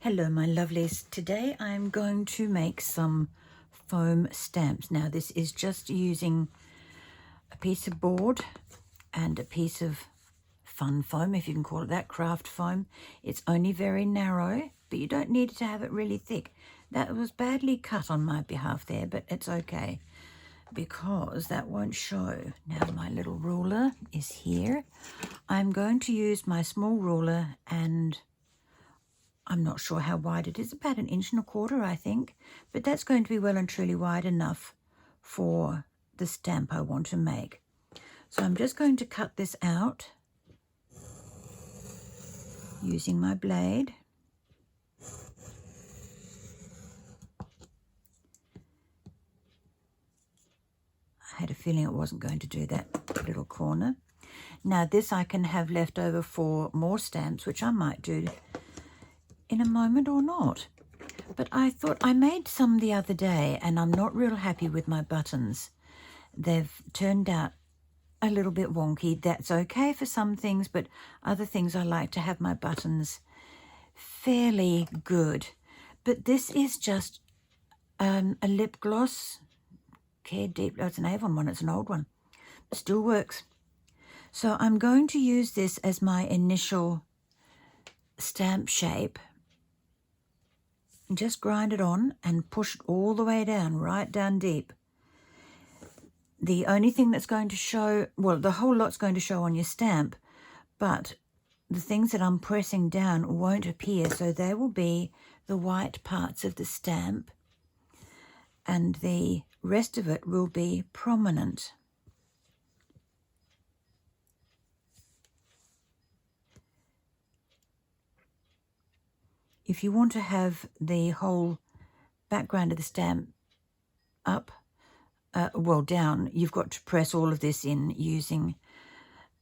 Hello my lovelies, today I'm going to make some foam stamps. Now this is just using a piece of board and a piece of fun foam, if you can call it that, craft foam. It's only very narrow, but you don't need to have it really thick. That was badly cut on my behalf there, but it's okay because that won't show. Now my little ruler is here. I'm going to use my small ruler, and I'm not sure how wide it is, about 1.25 inches, I think, but that's going to be well and truly wide enough for the stamp I want to make. So I'm just going to cut this out using my blade. I had a feeling it wasn't going to do that little corner. Now this I can have left over for more stamps, which I might do in a moment or not. But I thought I made some the other day and I'm not real happy with my buttons. They've turned out a little bit wonky. That's okay for some things, but other things I like to have my buttons fairly good. But this is just a lip gloss. Care Deep, oh, it's an Avon one, it's an old one. It still works. So I'm going to use this as my initial stamp shape. Just grind it on and push it all the way down, right down deep. The only thing that's going to show, well, the whole lot's going to show on your stamp, but the things that I'm pressing down won't appear, so they will be the white parts of the stamp, and the rest of it will be prominent. If you want to have the whole background of the stamp up, well, down, you've got to press all of this in using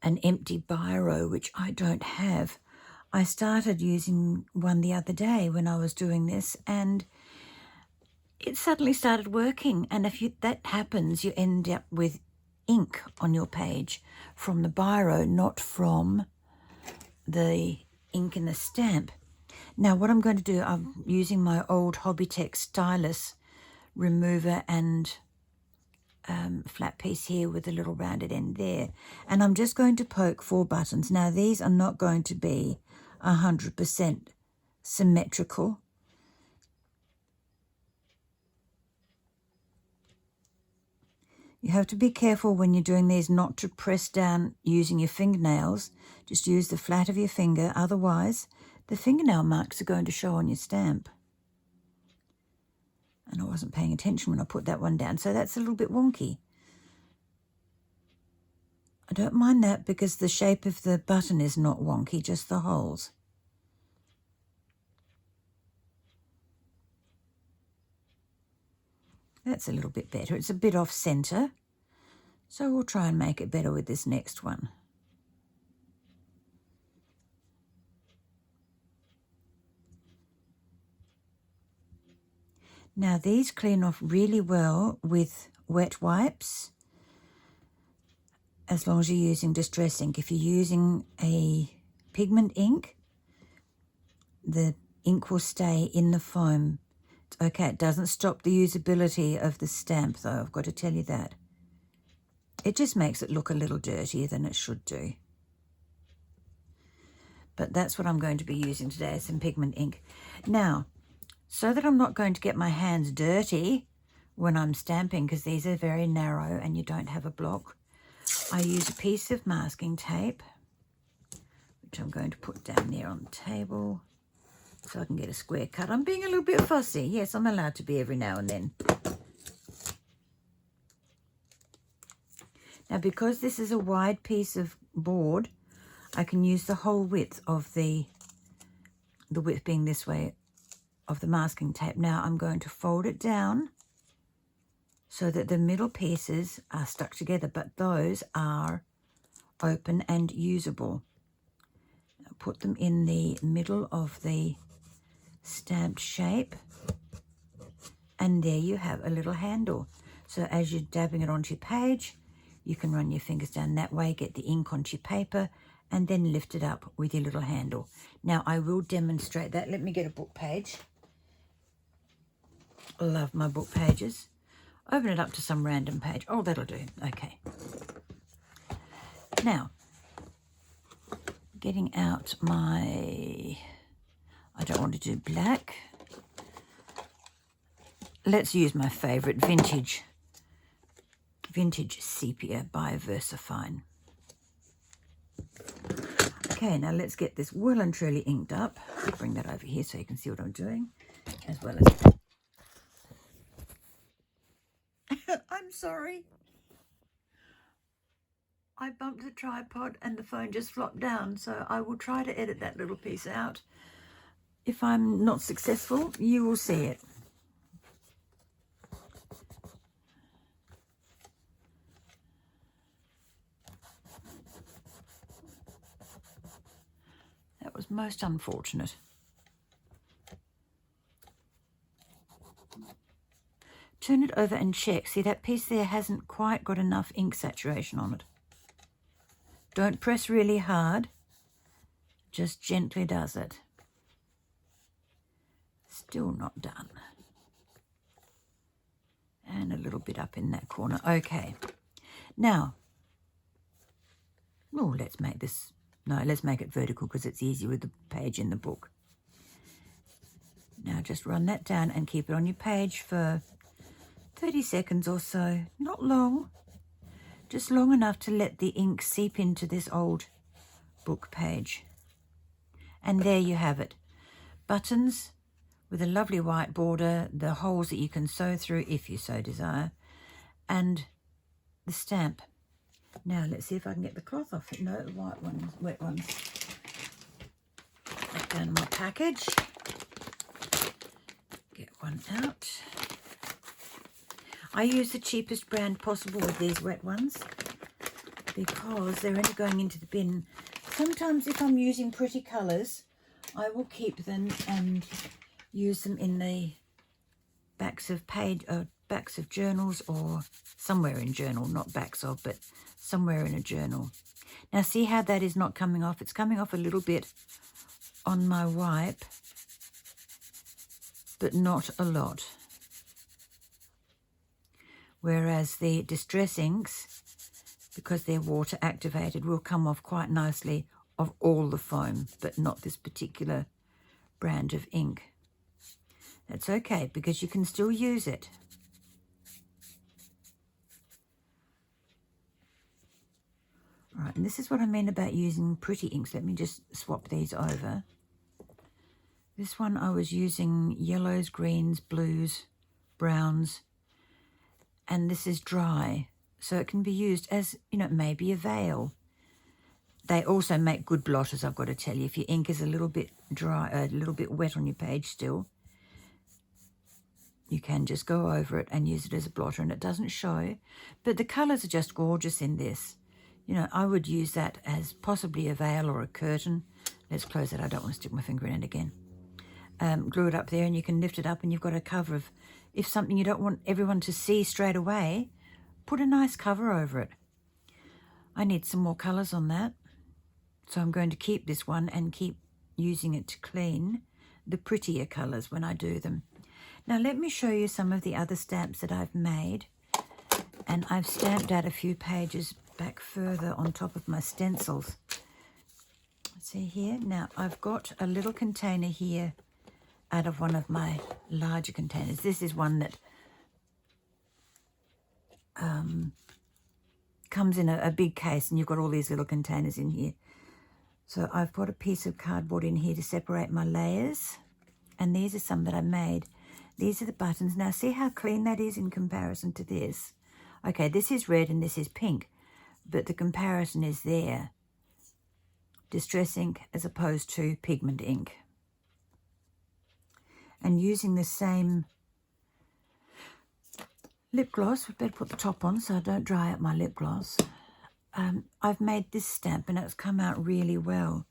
an empty biro, which I don't have. I started using one the other day when I was doing this, and it suddenly started working. And if that happens, you end up with ink on your page from the biro, not from the ink in the stamp. Now what I'm going to do, I'm using my old Hobbytex stylus remover and flat piece here with a little rounded end there, and I'm just going to poke 4 buttons. Now these are not going to be 100% symmetrical. You have to be careful when you're doing these not to press down using your fingernails. Just use the flat of your finger, otherwise the fingernail marks are going to show on your stamp. And I wasn't paying attention when I put that one down, so that's a little bit wonky. I don't mind that because the shape of the button is not wonky, just the holes. That's a little bit better. It's a bit off center, so we'll try and make it better with this next one. Now these clean off really well with wet wipes, as long as you're using Distress ink. If you're using a pigment ink, the ink will stay in the foam. It's okay, it doesn't stop the usability of the stamp though, I've got to tell you that. It just makes it look a little dirtier than it should do. But that's what I'm going to be using today, some pigment ink. Now, so that I'm not going to get my hands dirty when I'm stamping, because these are very narrow and you don't have a block, I use a piece of masking tape, which I'm going to put down there on the table so I can get a square cut. I'm being a little bit fussy. Yes, I'm allowed to be every now and then. Now, because this is a wide piece of board, I can use the whole width of the width being this way, of the masking tape. Now I'm going to fold it down so that the middle pieces are stuck together, but those are open and usable. I'll put them in the middle of the stamped shape, and there you have a little handle. So as you're dabbing it onto your page, you can run your fingers down that way, get the ink onto your paper, and then lift it up with your little handle. Now I will demonstrate that. Let me get a book page. I love my book pages. Open it up to some random page. Oh, that'll do. Okay. Now, getting out my... I don't want to do black. Let's use my favourite vintage sepia by VersaFine. Okay, now let's get this well and truly inked up. Bring that over here so you can see what I'm doing, as well as... I'm sorry. I bumped the tripod and the phone just flopped down, so I will try to edit that little piece out. If I'm not successful, you will see it. That was most unfortunate. Turn it over and check. See, that piece there hasn't quite got enough ink saturation on it. Don't press really hard. Just gently does it. Still not done. And a little bit up in that corner. Okay. Now, oh, let's make this... No, let's make it vertical because it's easier with the page in the book. Now just run that down and keep it on your page for 30 seconds or so. Not long. Just long enough to let the ink seep into this old book page. And there you have it. Buttons with a lovely white border, the holes that you can sew through if you so desire, and the stamp. Now let's see if I can get the cloth off it. No, white ones, wet ones. Put down my package. Get one out. I use the cheapest brand possible with these wet ones because they're only going into the bin. Sometimes if I'm using pretty colours, I will keep them and use them in the backs of backs of journals, or somewhere in journal, not backs of, but somewhere in a journal. Now see how that is not coming off? It's coming off a little bit on my wipe, but not a lot. Whereas the distress inks, because they're water activated, will come off quite nicely of all the foam, but not this particular brand of ink. That's okay, because you can still use it. All right, and this is what I mean about using pretty inks. Let me just swap these over. This one I was using yellows, greens, blues, browns, and this is dry, so it can be used as, you know, maybe a veil. They also make good blotters, I've got to tell you. If your ink is a little bit dry, a little bit wet on your page still, you can just go over it and use it as a blotter, and it doesn't show. But the colours are just gorgeous in this. You know, I would use that as possibly a veil or a curtain. Let's close it. I don't want to stick my finger in it again. Glue it up there, and you can lift it up, and you've got a cover of... If something you don't want everyone to see straight away, put a nice cover over it. I need some more colours on that. So I'm going to keep this one and keep using it to clean the prettier colours when I do them. Now let me show you some of the other stamps that I've made. And I've stamped out a few pages back further on top of my stencils. See here? Now I've got a little container here out of one of my larger containers. This is one that comes in a big case, and you've got all these little containers in here. So I've got a piece of cardboard in here to separate my layers, and these are some that I made. These are the buttons. Now see how clean that is in comparison to this? Okay, this is red and this is pink, but the comparison is there. Distress ink as opposed to pigment ink. And using the same lip gloss, we better put the top on so I don't dry out my lip gloss. I've made this stamp and it's come out really well.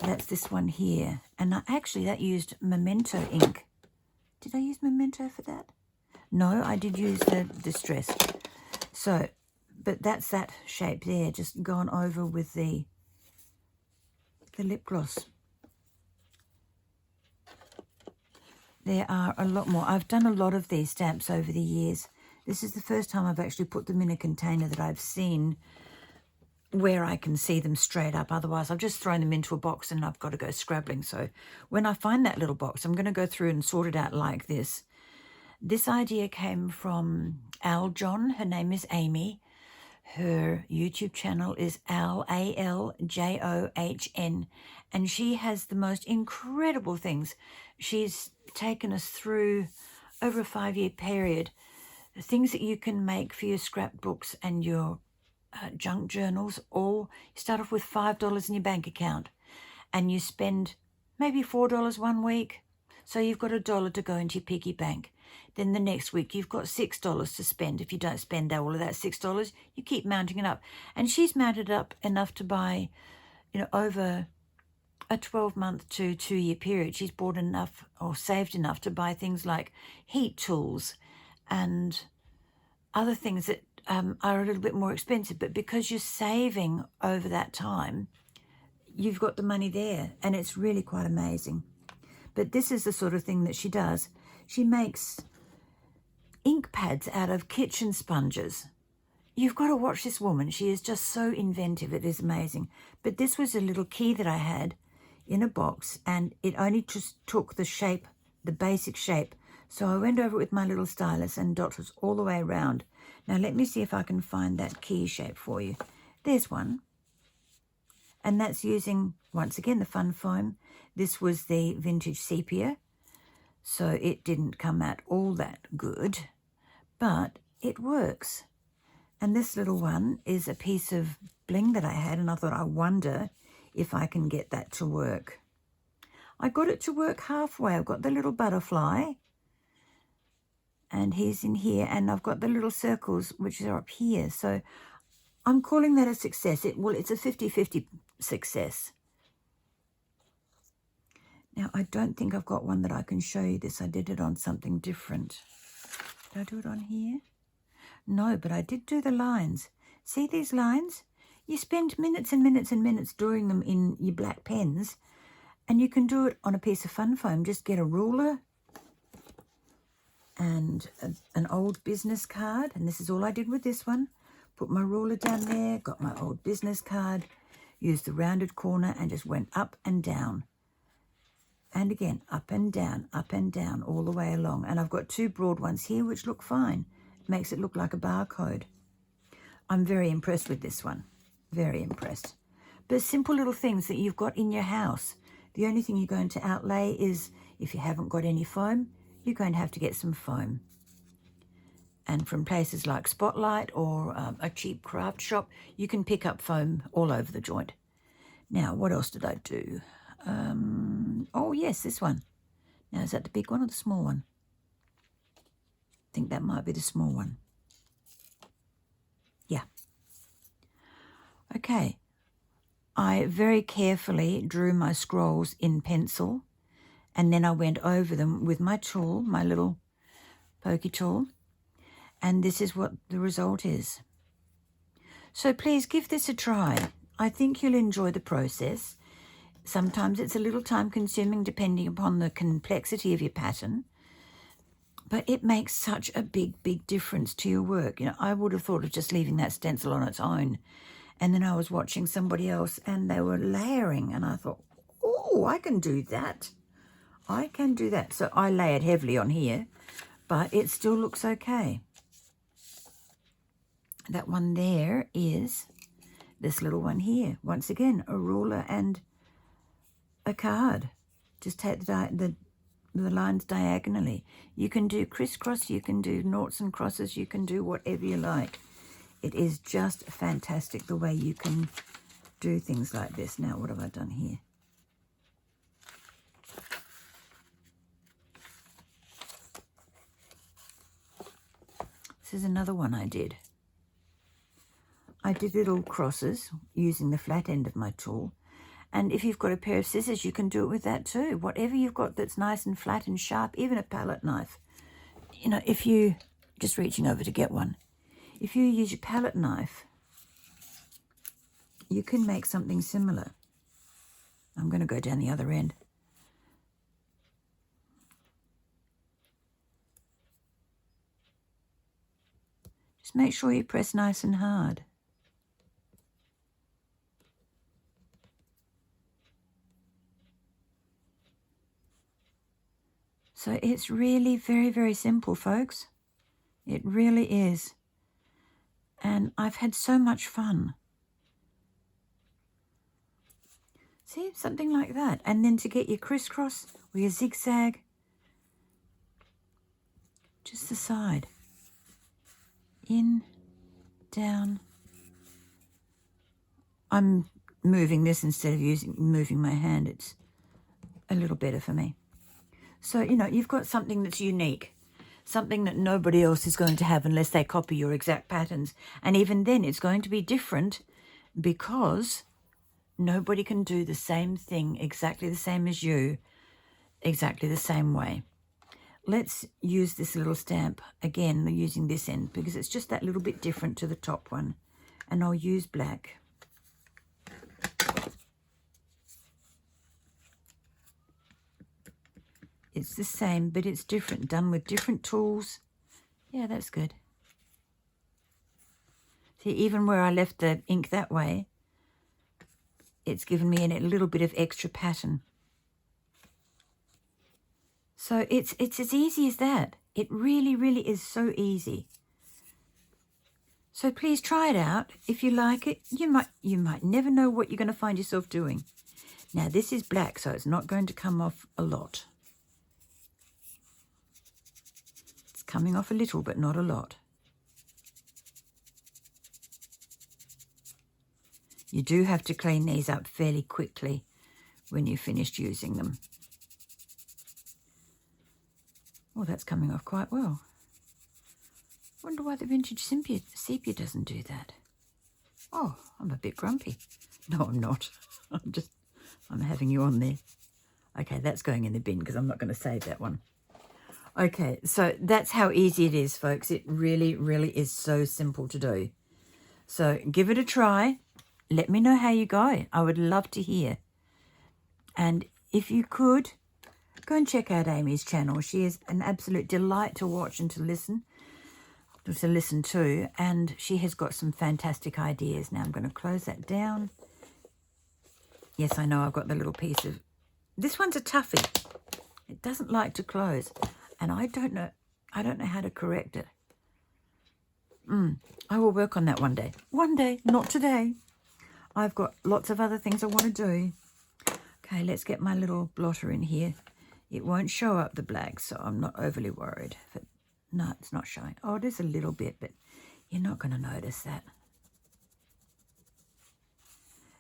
That's this one here. And actually that used Memento ink. Did I use Memento for that? No, I did use the Distress. So, but that's that shape there, just gone over with the the lip gloss. There are a lot more. I've done a lot of these stamps over the years. This is the first time I've actually put them in a container that I've seen where I can see them straight up. Otherwise, I've just thrown them into a box and I've got to go scrabbling. So when I find that little box, I'm going to go through and sort it out like this. This idea came from AlJohn. Her name is Amy. Her YouTube channel is AlJohn, and she has the most incredible things. She's taken us through, over a 5-year period, things that you can make for your scrapbooks and your junk journals. All you start off with $5 in your bank account, and you spend maybe $4 one week, so you've got $1 to go into your piggy bank. Then the next week you've got $6 to spend. If you don't spend all of that $6, you keep mounting it up. And she's mounted up enough to buy, over a 12-month to 2-year period, she's bought enough or saved enough to buy things like heat tools and other things that are a little bit more expensive. But because you're saving over that time, you've got the money there, and it's really quite amazing. But this is the sort of thing that she does. She makes ink pads out of kitchen sponges. You've got to watch this woman. She is just so inventive. It is amazing. But this was a little key that I had in a box, and it only just took the shape, the basic shape. So I went over it with my little stylus and dotted all the way around. Now let me see if I can find that key shape for you. There's one. And that's using, once again, the fun foam. This was the vintage sepia, so it didn't come out all that good, but it works. And this little one is a piece of bling that I had, and I thought, I wonder if I can get that to work. I got it to work halfway. I've got the little butterfly, and he's in here, and I've got the little circles, which are up here. So I'm calling that a success. It's a 50-50 success. Now, I don't think I've got one that I can show you this. I did it on something different. Did I do it on here? No, but I did do the lines. See these lines? You spend minutes and minutes and minutes drawing them in your black pens, and you can do it on a piece of fun foam. Just get a ruler and an old business card, and this is all I did with this one. Put my ruler down there, got my old business card, used the rounded corner, and just went up and down. And again, up and down, all the way along. And I've got 2 broad ones here, which look fine. Makes it look like a barcode. I'm very impressed with this one. Very impressed. But simple little things that you've got in your house. The only thing you're going to outlay is, if you haven't got any foam, you're going to have to get some foam. And from places like Spotlight or a cheap craft shop, you can pick up foam all over the joint. Now, what else did I do? Oh, yes, this one. Now, is that the big one or the small one? I think that might be the small one. Yeah. Okay. I very carefully drew my scrolls in pencil, and then I went over them with my tool, my little pokey tool, and this is what the result is. So please give this a try. I think you'll enjoy the process. Sometimes it's a little time-consuming depending upon the complexity of your pattern, but it makes such a big, big difference to your work. I would have thought of just leaving that stencil on its own, and then I was watching somebody else and they were layering, and I thought, oh, I can do that. I can do that. So I layered heavily on here, but it still looks okay. That one there is this little one here. Once again, a ruler and a card. Just take the lines diagonally. You can do crisscross, you can do noughts and crosses, you can do whatever you like. It is just fantastic the way you can do things like this. Now, what have I done here? This is another one I did. I did little crosses using the flat end of my tool. And if you've got a pair of scissors, you can do it with that too. Whatever you've got that's nice and flat and sharp, even a palette knife. If you, just reaching over to get one, if you use your palette knife, you can make something similar. I'm going to go down the other end. Just make sure you press nice and hard. So it's really very, very simple, folks. It really is. And I've had so much fun. See, something like that. And then to get your crisscross or your zigzag, just the side. In, down. I'm moving this instead of moving my hand. It's a little better for me. So, you know, you've got something that's unique. Something that nobody else is going to have unless they copy your exact patterns. And even then it's going to be different because nobody can do the same thing exactly the same as you, exactly the same way. Let's use this little stamp again, using this end because it's just that little bit different to the top one. And I'll use black. It's the same, but it's different, done with different tools. Yeah, that's good. See, even where I left the ink that way, it's given me a little bit of extra pattern. So it's as easy as that. It really, really is so easy. So please try it out. If you like it, you might never know what you're going to find yourself doing. Now, this is black, so it's not going to come off a lot. Coming off a little, but not a lot. You do have to clean these up fairly quickly when you've finished using them. Oh, that's coming off quite well. Wonder why the vintage sepia doesn't do that. Oh, I'm a bit grumpy. No, I'm not. I'm having you on there. Okay, that's going in the bin because I'm not going to save that one. Okay, so that's how easy it is, folks. It really, really is so simple to do. So give it a try. Let me know how you go. I would love to hear. And if you could, go and check out Amy's channel. She is an absolute delight to watch and to listen to. And she has got some fantastic ideas. Now I'm going to close that down. Yes, I know I've got the little piece of... This one's a toughie. It doesn't like to close. And I don't know how to correct it. I will work on that one day. One day, not today. I've got lots of other things I want to do. Okay, let's get my little blotter in here. It won't show up the black, so I'm not overly worried. No, it's not showing. Oh, it is a little bit, but you're not going to notice that.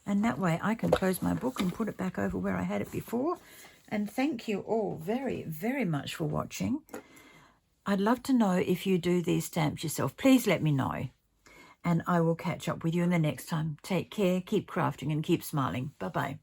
And that way I can close my book and put it back over where I had it before. And thank you all very, very much for watching. I'd love to know if you do these stamps yourself. Please let me know. And I will catch up with you in the next time. Take care, keep crafting and keep smiling. Bye-bye.